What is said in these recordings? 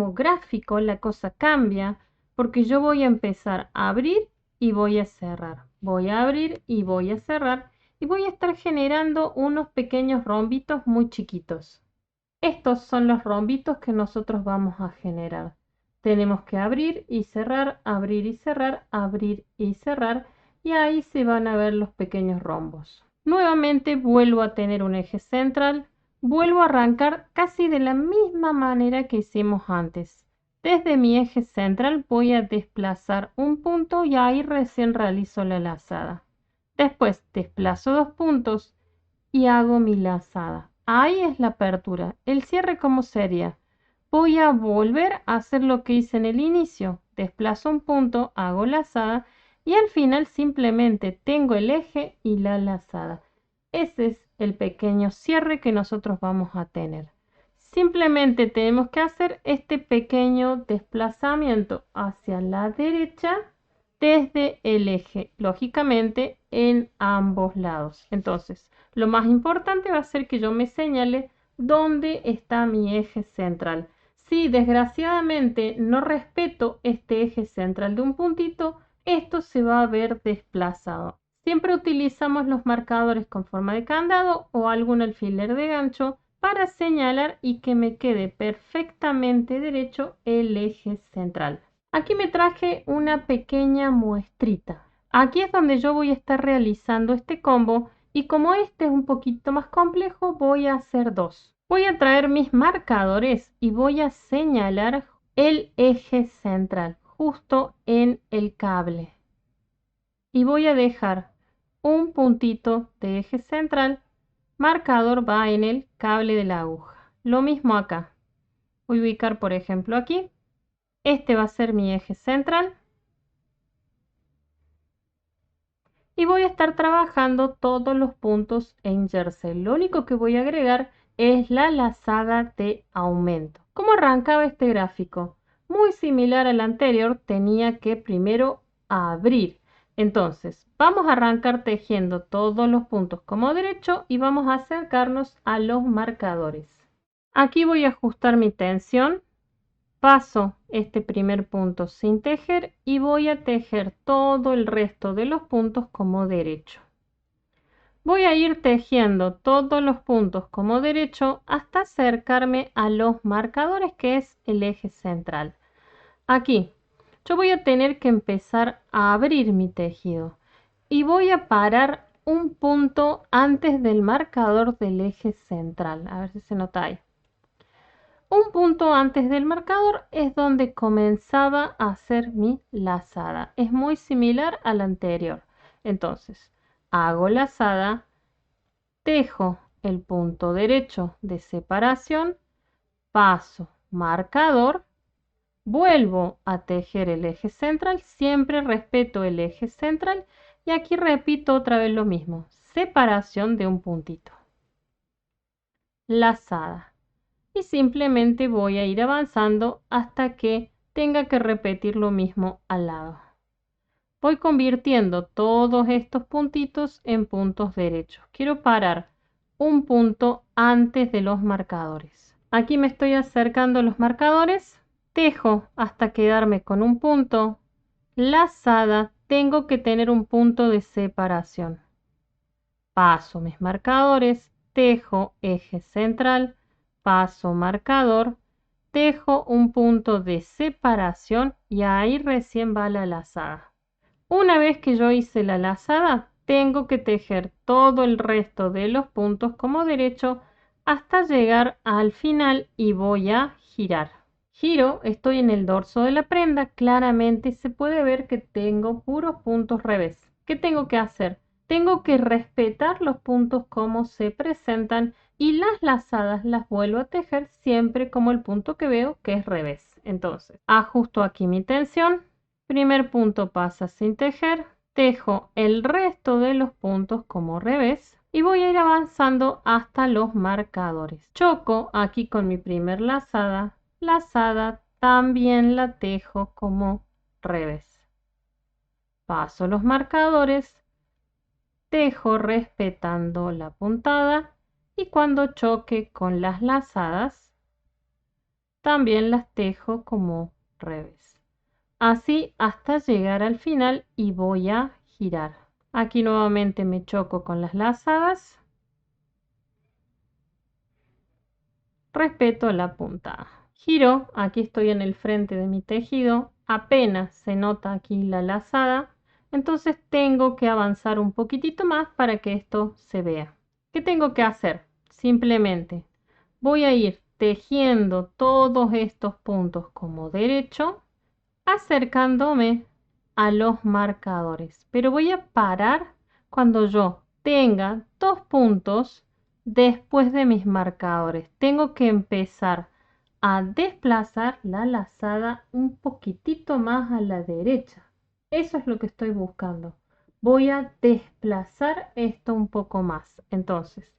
mismo gráfico la cosa cambia porque yo voy a empezar a abrir y voy a cerrar. Voy a abrir y voy a cerrar y voy a estar generando unos pequeños rombitos muy chiquitos. Estos son los rombitos que nosotros vamos a generar. Tenemos que abrir y cerrar, abrir y cerrar, abrir y cerrar, y ahí se van a ver los pequeños rombos. Nuevamente vuelvo a tener un eje central, vuelvo a arrancar casi de la misma manera que hicimos antes. Desde mi eje central voy a desplazar un punto y ahí recién realizo la lazada. Después desplazo 2 puntos y hago mi lazada. Ahí es la apertura. El cierre, ¿cómo sería? Voy a volver a hacer lo que hice en el inicio. Desplazo un punto, hago lazada y al final simplemente tengo el eje y la lazada. Ese es el pequeño cierre que nosotros vamos a tener. Simplemente tenemos que hacer este pequeño desplazamiento hacia la derecha desde el eje, lógicamente en ambos lados. Entonces, lo más importante va a ser que yo me señale dónde está mi eje central. Si desgraciadamente no respeto este eje central de un puntito, esto se va a ver desplazado. Siempre utilizamos los marcadores con forma de candado o algún alfiler de gancho para señalar y que me quede perfectamente derecho el eje central. Aquí me traje una pequeña muestrita. Aquí es donde yo voy a estar realizando este combo y como este es un poquito más complejo, voy a hacer dos. Voy a traer mis marcadores y voy a señalar el eje central justo en el cable. Y voy a dejar un puntito de eje central. Marcador va en el cable de la aguja. Lo mismo acá. Voy a ubicar, por ejemplo, aquí. Este va a ser mi eje central. Y voy a estar trabajando todos los puntos en jersey. Lo único que voy a agregar es la lazada de aumento. ¿Cómo arrancaba este gráfico? Muy similar al anterior, tenía que primero abrir. Entonces, vamos a arrancar tejiendo todos los puntos como derecho y vamos a acercarnos a los marcadores. Aquí voy a ajustar mi tensión. Paso este primer punto sin tejer y voy a tejer todo el resto de los puntos como derecho. Voy a ir tejiendo todos los puntos como derecho hasta acercarme a los marcadores, que es el eje central. Aquí yo voy a tener que empezar a abrir mi tejido y voy a parar un punto antes del marcador del eje central. A ver si se nota ahí. Un punto antes del marcador es donde comenzaba a hacer mi lazada. Es muy similar al anterior. Entonces, hago lazada, tejo el punto derecho de separación, paso marcador, vuelvo a tejer el eje central, siempre respeto el eje central y aquí repito otra vez lo mismo, separación de un puntito. Lazada. Y simplemente voy a ir avanzando hasta que tenga que repetir lo mismo al lado. Voy convirtiendo todos estos puntitos en puntos derechos. Quiero parar un punto antes de los marcadores. Aquí me estoy acercando a los marcadores, tejo hasta quedarme con un punto. Lazada, tengo que tener un punto de separación. Paso mis marcadores, tejo eje central, paso marcador, tejo un punto de separación y ahí recién va la lazada. Una vez que yo hice la lazada, tengo que tejer todo el resto de los puntos como derecho hasta llegar al final y voy a girar. Giro, estoy en el dorso de la prenda, claramente se puede ver que tengo puros puntos revés. ¿Qué tengo que hacer? Tengo que respetar los puntos como se presentan y las lazadas las vuelvo a tejer siempre como el punto que veo que es revés. Entonces, ajusto aquí mi tensión. Primer punto pasa sin tejer. Tejo el resto de los puntos como revés y voy a ir avanzando hasta los marcadores. Choco aquí con mi primer lazada. Lazada también la tejo como revés. Paso los marcadores. Tejo respetando la puntada y cuando choque con las lazadas, también las tejo como revés. Así hasta llegar al final y voy a girar. Aquí nuevamente me choco con las lazadas. Respeto la puntada. Giro, aquí estoy en el frente de mi tejido, apenas se nota aquí la lazada, entonces tengo que avanzar un poquitito más para que esto se vea. ¿Qué tengo que hacer? Simplemente voy a ir tejiendo todos estos puntos como derecho, acercándome a los marcadores, pero voy a parar cuando yo tenga 2 puntos después de mis marcadores. Tengo que empezar a desplazar la lazada un poquitito más a la derecha. Eso es lo que estoy buscando. Voy a desplazar esto un poco más. Entonces,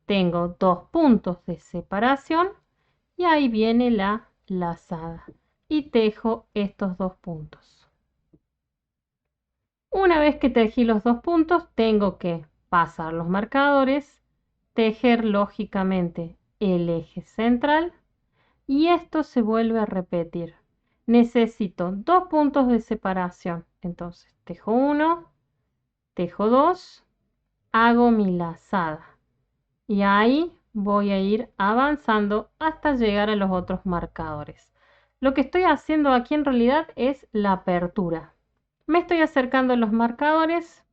tengo 2 puntos de separación y ahí viene la lazada y tejo estos 2 puntos. Una vez que tejí los 2 puntos, tengo que pasar los marcadores, tejer lógicamente el eje central y esto se vuelve a repetir. Necesito 2 puntos de separación. Entonces, tejo 1, tejo 2, hago mi lazada y ahí voy a ir avanzando hasta llegar a los otros marcadores. Lo que estoy haciendo aquí en realidad es la apertura. Me estoy acercando a los marcadores.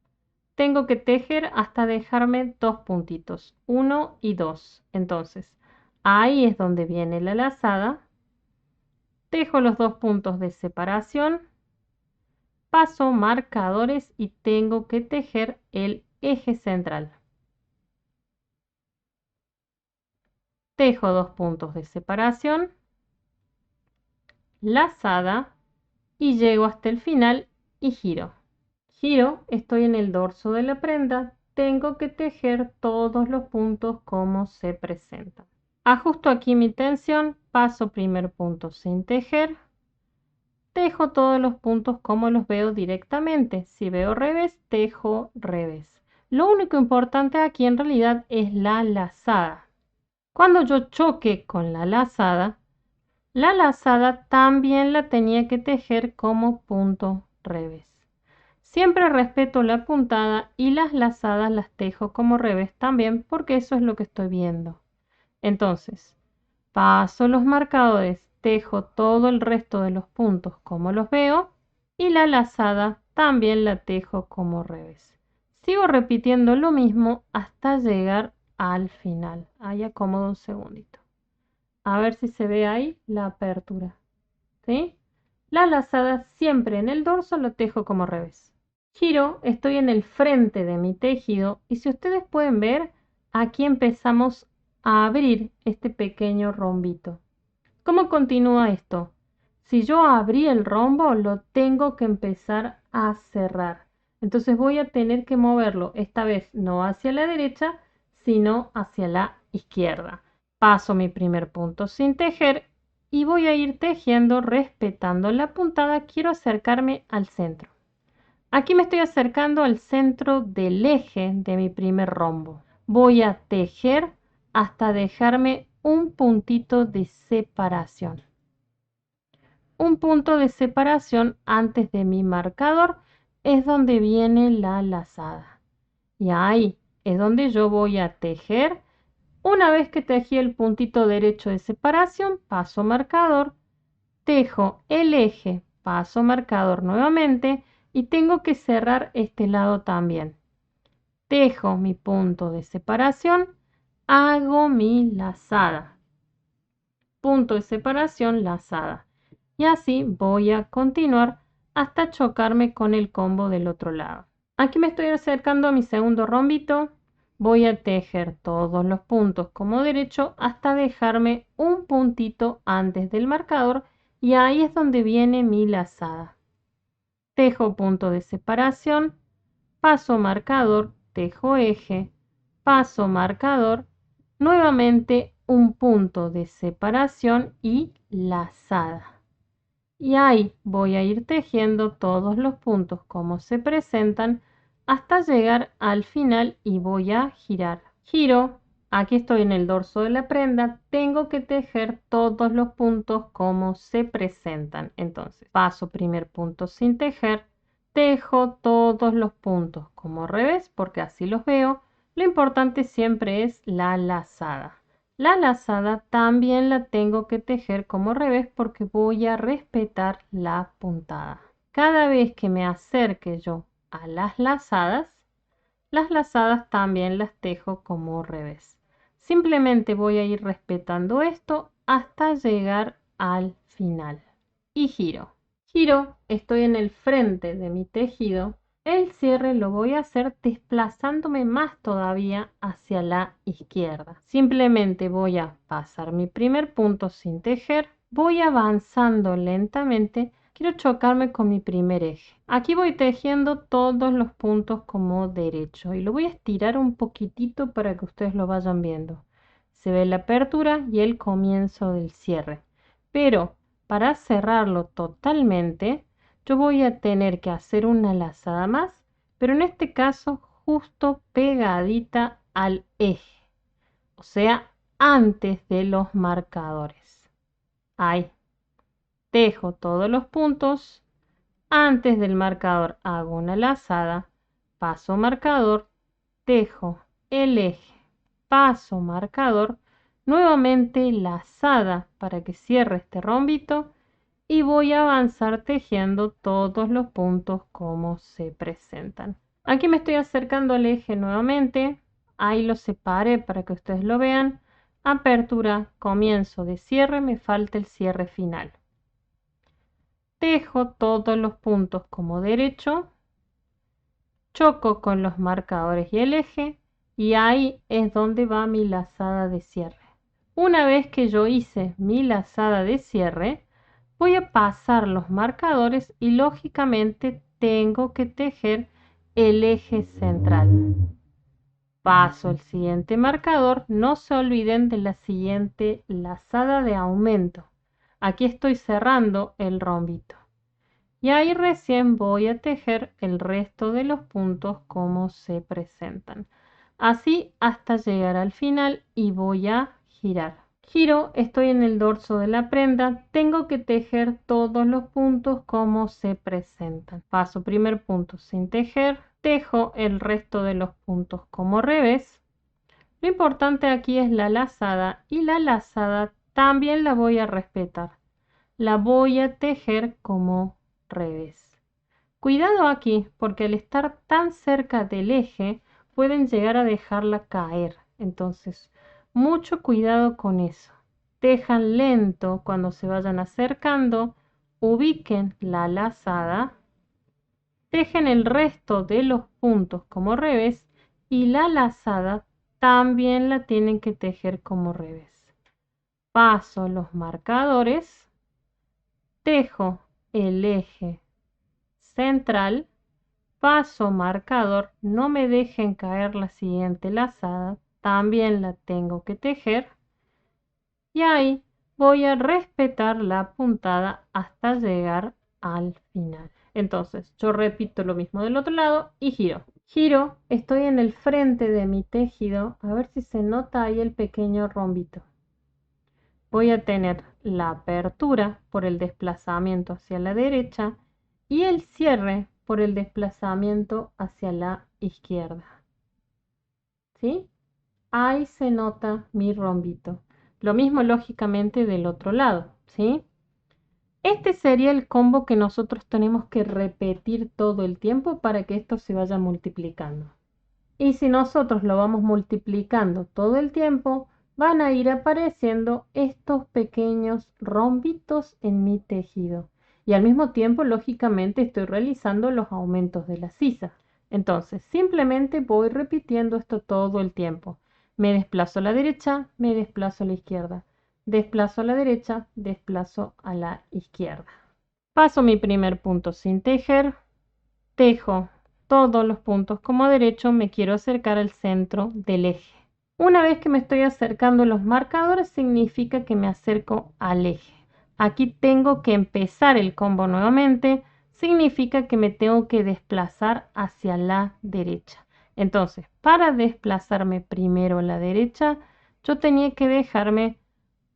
Tengo que tejer hasta dejarme 2 puntitos, 1 y 2. Entonces, ahí es donde viene la lazada. Tejo los 2 puntos de separación. Paso marcadores y tengo que tejer el eje central. Tejo 2 puntos de separación, lazada y llego hasta el final y giro. Giro, estoy en el dorso de la prenda, tengo que tejer todos los puntos como se presentan. Ajusto aquí mi tensión, paso primer punto sin tejer, tejo todos los puntos como los veo directamente. Si veo revés, tejo revés. Lo único importante aquí en realidad es la lazada. Cuando yo choque con la lazada también la tenía que tejer como punto revés. Siempre respeto la puntada y las lazadas las tejo como revés también porque eso es lo que estoy viendo. Entonces, paso los marcadores, tejo todo el resto de los puntos como los veo y la lazada también la tejo como revés. Sigo repitiendo lo mismo hasta llegar al final. Ahí acomodo un segundito. A ver si se ve ahí la apertura. ¿Sí? La lazada siempre en el dorso lo tejo como revés. Giro, estoy en el frente de mi tejido y si ustedes pueden ver, aquí empezamos a abrir este pequeño rombito. ¿Cómo continúa esto? Si yo abrí el rombo, lo tengo que empezar a cerrar. Entonces voy a tener que moverlo, esta vez no hacia la derecha, sino hacia la izquierda. Paso mi primer punto sin tejer y voy a ir tejiendo respetando la puntada. Quiero acercarme al centro. Aquí me estoy acercando al centro del eje de mi primer rombo. Voy a tejer hasta dejarme un puntito de separación. Un punto de separación antes de mi marcador es donde viene la lazada. Y ahí es donde yo voy a tejer. Una vez que tejí el puntito derecho de separación, paso marcador, tejo el eje, paso marcador nuevamente y tengo que cerrar este lado también. Tejo mi punto de separación, hago mi lazada. Punto de separación, lazada. Y así voy a continuar hasta chocarme con el combo del otro lado. Aquí me estoy acercando a mi segundo rombito. Voy a tejer todos los puntos como derecho hasta dejarme un puntito antes del marcador y ahí es donde viene mi lazada. Tejo punto de separación, paso marcador, tejo eje, paso marcador, nuevamente un punto de separación y lazada. Y ahí voy a ir tejiendo todos los puntos como se presentan hasta llegar al final y voy a girar. Giro, Aquí estoy en el dorso de la prenda, tengo que tejer todos los puntos como se presentan. Entonces, paso primer punto sin tejer, tejo todos los puntos como revés porque así los veo. Lo importante siempre es la lazada. La lazada también la tengo que tejer como revés porque voy a respetar la puntada. Cada vez que me acerque yo a las lazadas también las tejo como revés. Simplemente voy a ir respetando esto hasta llegar al final. Y giro. Giro, estoy en el frente de mi tejido. El cierre lo voy a hacer desplazándome más todavía hacia la izquierda. Simplemente voy a pasar mi primer punto sin tejer. Voy avanzando lentamente. Quiero chocarme con mi primer eje. Aquí voy tejiendo todos los puntos como derecho y lo voy a estirar un poquitito para que ustedes lo vayan viendo. Se ve la apertura y el comienzo del cierre. Pero para cerrarlo totalmente, yo voy a tener que hacer una lazada más, pero en este caso justo pegadita al eje, o sea, antes de los marcadores. Ahí. Tejo todos los puntos, antes del marcador hago una lazada, paso marcador, tejo el eje, paso marcador, nuevamente lazada para que cierre este rombito y voy a avanzar tejiendo todos los puntos como se presentan. Aquí me estoy acercando al eje nuevamente, ahí lo separé para que ustedes lo vean. Apertura, comienzo de cierre, me falta el cierre final. Tejo todos los puntos como derecho, choco con los marcadores y el eje y ahí es donde va mi lazada de cierre. Una vez que yo hice mi lazada de cierre, voy a pasar los marcadores y lógicamente tengo que tejer el eje central. Paso el siguiente marcador, no se olviden de la siguiente lazada de aumento. Aquí estoy cerrando el rombito. Y ahí recién voy a tejer el resto de los puntos como se presentan. Así hasta llegar al final y voy a girar. Giro, estoy en el dorso de la prenda, tengo que tejer todos los puntos como se presentan. Paso primer punto sin tejer, tejo el resto de los puntos como revés. Lo importante aquí es la lazada y la lazada también la voy a respetar. La voy a tejer como revés. Cuidado aquí, porque al estar tan cerca del eje pueden llegar a dejarla caer. Entonces, mucho cuidado con eso. Tejan lento cuando se vayan acercando, ubiquen la lazada, tejen el resto de los puntos como revés y la lazada también la tienen que tejer como revés. Paso los marcadores, tejo el eje central, paso marcador, no me dejen caer la siguiente lazada, también la tengo que tejer y ahí voy a respetar la puntada hasta llegar al final. Entonces yo repito lo mismo del otro lado y giro. Giro, estoy en el frente de mi tejido, a ver si se nota ahí el pequeño rombito. Voy a tener la apertura por el desplazamiento hacia la derecha y el cierre por el desplazamiento hacia la izquierda. ¿Sí? Ahí se nota mi rombito. Lo mismo lógicamente del otro lado, ¿sí? Este sería el combo que nosotros tenemos que repetir todo el tiempo para que esto se vaya multiplicando. Y si nosotros lo vamos multiplicando todo el tiempo, van a ir apareciendo estos pequeños rombitos en mi tejido. Y al mismo tiempo, lógicamente, estoy realizando los aumentos de la sisa. Entonces, simplemente voy repitiendo esto todo el tiempo. Me desplazo a la derecha, me desplazo a la izquierda. Desplazo a la derecha, desplazo a la izquierda. Paso mi primer punto sin tejer, tejo todos los puntos como derecho, me quiero acercar al centro del eje. Una vez que me estoy acercando a los marcadores, significa que me acerco al eje. Aquí tengo que empezar el combo nuevamente, significa que me tengo que desplazar hacia la derecha. Entonces, para desplazarme primero a la derecha, yo tenía que dejarme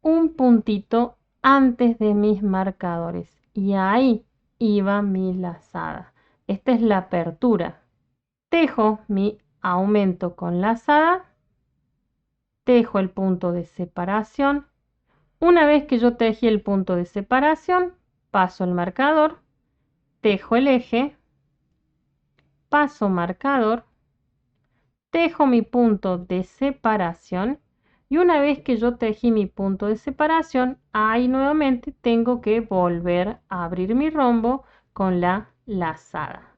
un puntito antes de mis marcadores y ahí iba mi lazada. Esta es la apertura. Tejo mi aumento con lazada, tejo el punto de separación. Una vez que yo tejí el punto de separación, paso el marcador, tejo el eje, paso marcador, tejo mi punto de separación y una vez que yo tejí mi punto de separación, ahí nuevamente tengo que volver a abrir mi rombo con la lazada.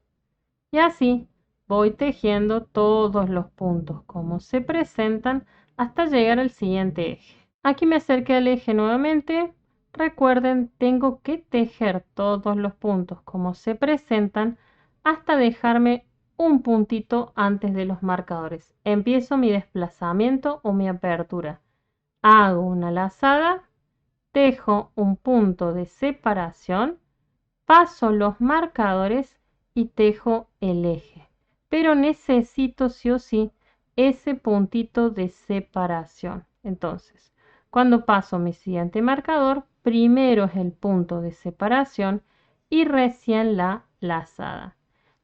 Y así voy tejiendo todos los puntos como se presentan hasta llegar al siguiente eje. Aquí me acerqué al eje nuevamente. Recuerden, tengo que tejer todos los puntos como se presentan hasta dejarme un puntito antes de los marcadores. Empiezo mi desplazamiento o mi apertura. Hago una lazada, tejo un punto de separación, paso los marcadores y tejo el eje. Pero necesito sí o sí ese puntito de separación. Entonces, cuando paso mi siguiente marcador, primero es el punto de separación y recién la lazada.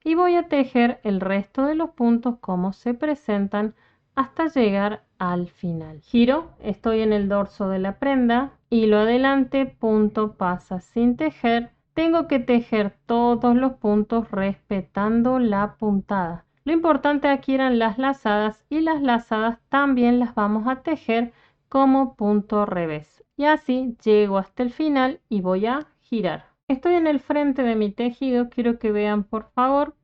Y voy a tejer el resto de los puntos como se presentan hasta llegar al final. Giro, estoy en el dorso de la prenda, hilo adelante, punto pasa sin tejer. Tengo que tejer todos los puntos respetando la puntada. Lo importante aquí eran las lazadas y las lazadas también las vamos a tejer como punto revés. Y así llego hasta el final y voy a girar. Estoy en el frente de mi tejido, quiero que vean por favor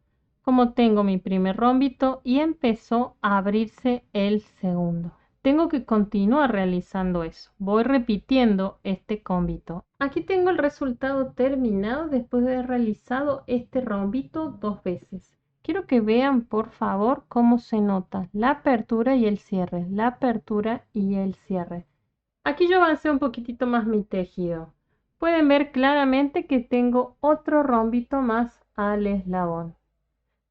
cómo tengo mi primer rombito y empezó a abrirse el segundo. Tengo que continuar realizando eso. Voy repitiendo este combito. Aquí tengo el resultado terminado después de haber realizado este rombito 2 veces. Quiero que vean por favor cómo se nota la apertura y el cierre, la apertura y el cierre. Aquí yo avancé un poquitito más mi tejido. Pueden ver claramente que tengo otro rombito más al eslabón.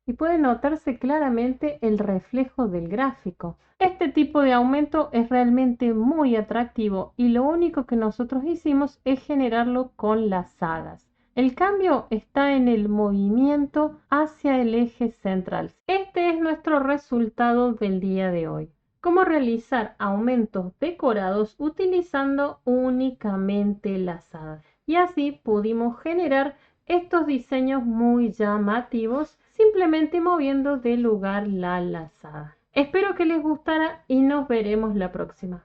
Y puede notarse claramente el reflejo del gráfico. Este tipo de aumento es realmente muy atractivo y lo único que nosotros hicimos es generarlo con lazadas. El cambio está en el movimiento hacia el eje central. Este es nuestro resultado del día de hoy. Cómo realizar aumentos decorados utilizando únicamente lazadas. Y así pudimos generar estos diseños muy llamativos simplemente moviendo de lugar la lazada. Espero que les gustara y nos veremos la próxima.